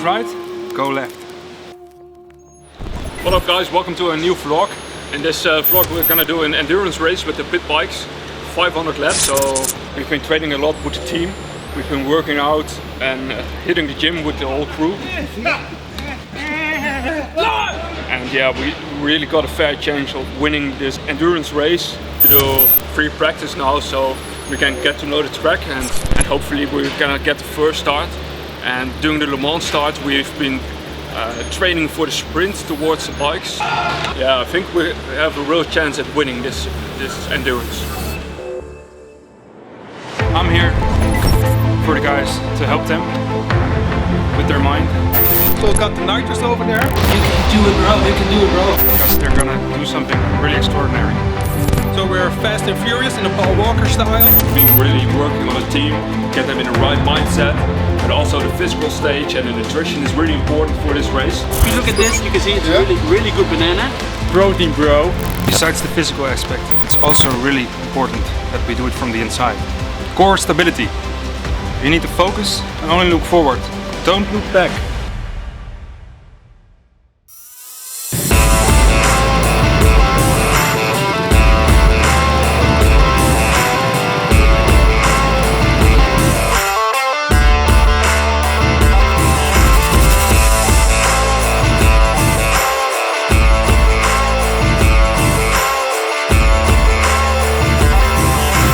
right, go left. What up guys, welcome to a new vlog. In this vlog we're gonna do an endurance race with the pit bikes, 500 laps. So we've been training a lot with the team. We've been working out and hitting the gym with the whole crew. And yeah, we really got a fair chance of winning this endurance race. We do free practice now, so we can get to know the track and hopefully we're gonna get the first start. And during the Le Mans start we've been training for the sprint towards the bikes. Yeah, I think we have a real chance at winning this endurance. I'm here for the guys to help them with their mind. So we got the nitrous over there. You can do it, bro. You can do it, bro. Because they're gonna do something really extraordinary. So we're fast and furious in a Paul Walker style. We've been really working on a team, get them in the right mindset, but also the physical stage and the nutrition is really important for this race. If you look at this, you can see it's a really good banana. Protein, bro. Besides the physical aspect, it's also really important that we do it from the inside. Core stability. You need to focus and only look forward. Don't look back.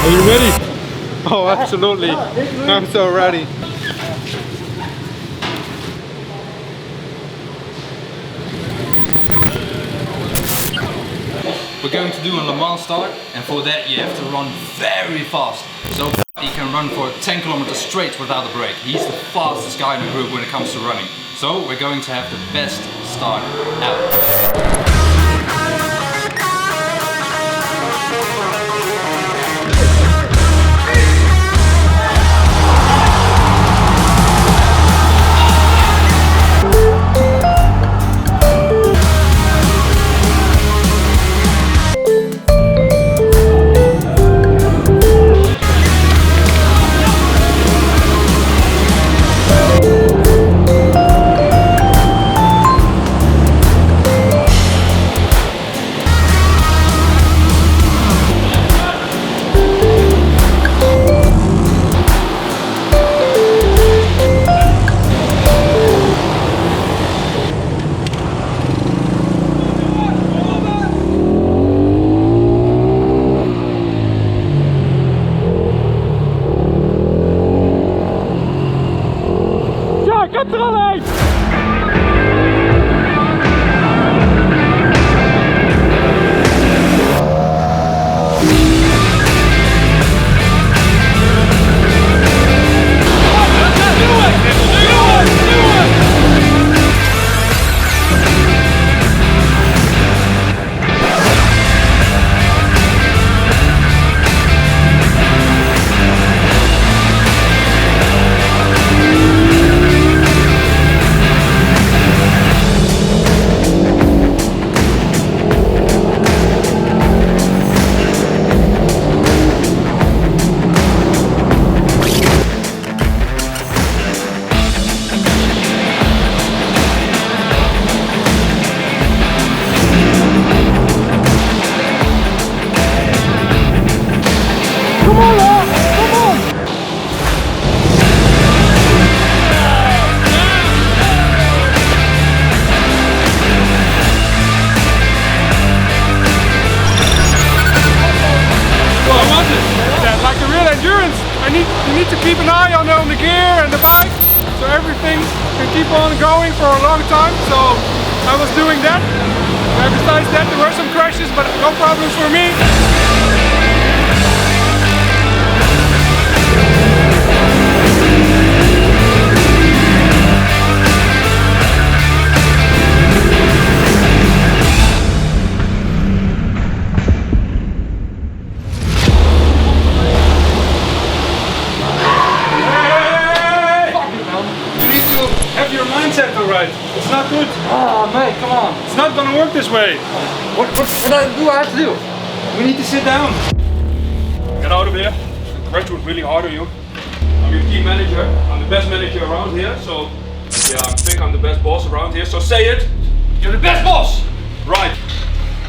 Are you ready? Oh, absolutely. I'm so ready. We're going to do a Le Mans start, and for that you have to run very fast. So he can run for 10 kilometers straight without a break. He's the fastest guy in the group when it comes to running. So we're going to have the best start ever. You need to keep an eye on the gear and the bike, so everything can keep on going for a long time. So I was doing that. And besides that, there were some crashes, but no problems for me. Alright, it's not good. Oh mate, come on. It's not gonna work this way. What do I have to do? We need to sit down. Get out of there. The crash would really hard on you. I'm your team manager. I'm the best manager around here, so Yeah, I think I'm the best boss around here, so say it! You're the best boss! Right.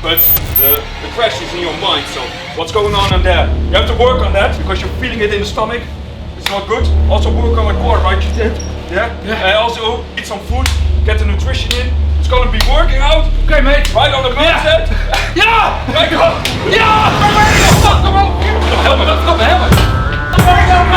But the crash is in your mind, so what's going on in there? You have to work on that because you're feeling it in the stomach. It's not good. Also work on the core, right? You did? Yeah? And also eat some food, get the nutrition in. It's gonna be working out. Okay, mate. Right on the mindset. Yeah! Right, go. Yeah! Come on! Helmet, I've got the helmet!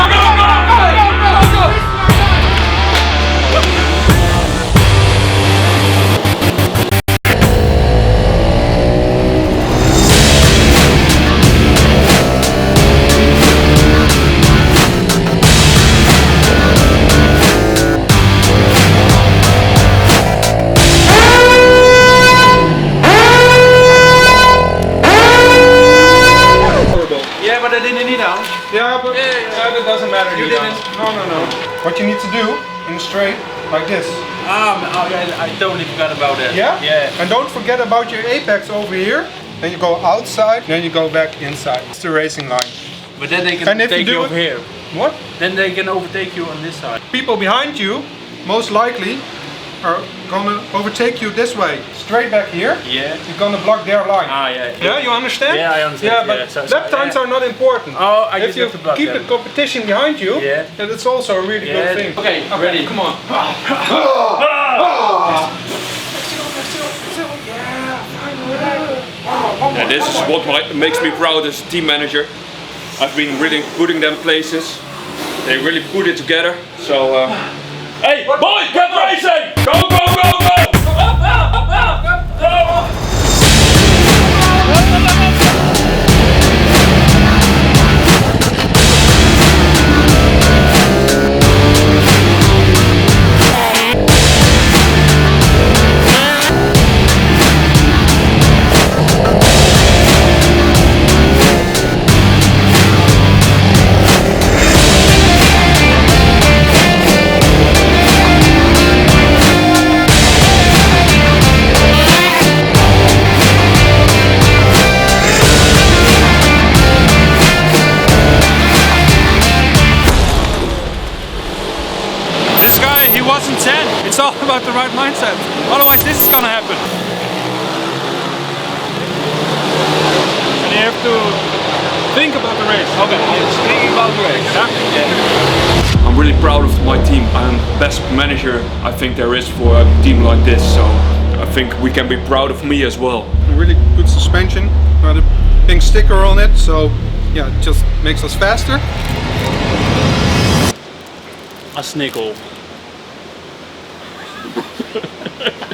Yeah, but I didn't need out. Yeah, but That doesn't matter. you didn't. No. What you need to do in straight, like this. I totally forgot about that. Yeah? Yeah. And don't forget about your apex over here. Then you go outside, then you go back inside. It's the racing line. But then they can And if you take do you it- over here. What? Then they can overtake you on this side. People behind you, most likely, are gonna overtake you this way. Straight back here. Yeah. You're gonna block their line. Yeah. Yeah, you understand? Yeah, I understand. Yeah, but Yeah, so- lap times are not important. Oh, I if just you have to block keep them. the competition behind you, Yeah. then it's also a really good thing. Okay, ready. Come on. Yeah, this is what makes me proud as team manager. I've been really putting them places. They really put it together. So, hey, boys, get racing! Go, go, go, go! This guy, he wasn't 10. It's all about the right mindset. Otherwise this is gonna happen. And you have to think about the race. Okay, yes, thinking about the race. Yeah? I'm really proud of my team. I'm the best manager I think there is for a team like this. So I think we can be proud of me as well. Really good suspension. Got a pink sticker on it, so yeah, it just makes us faster. A snickle.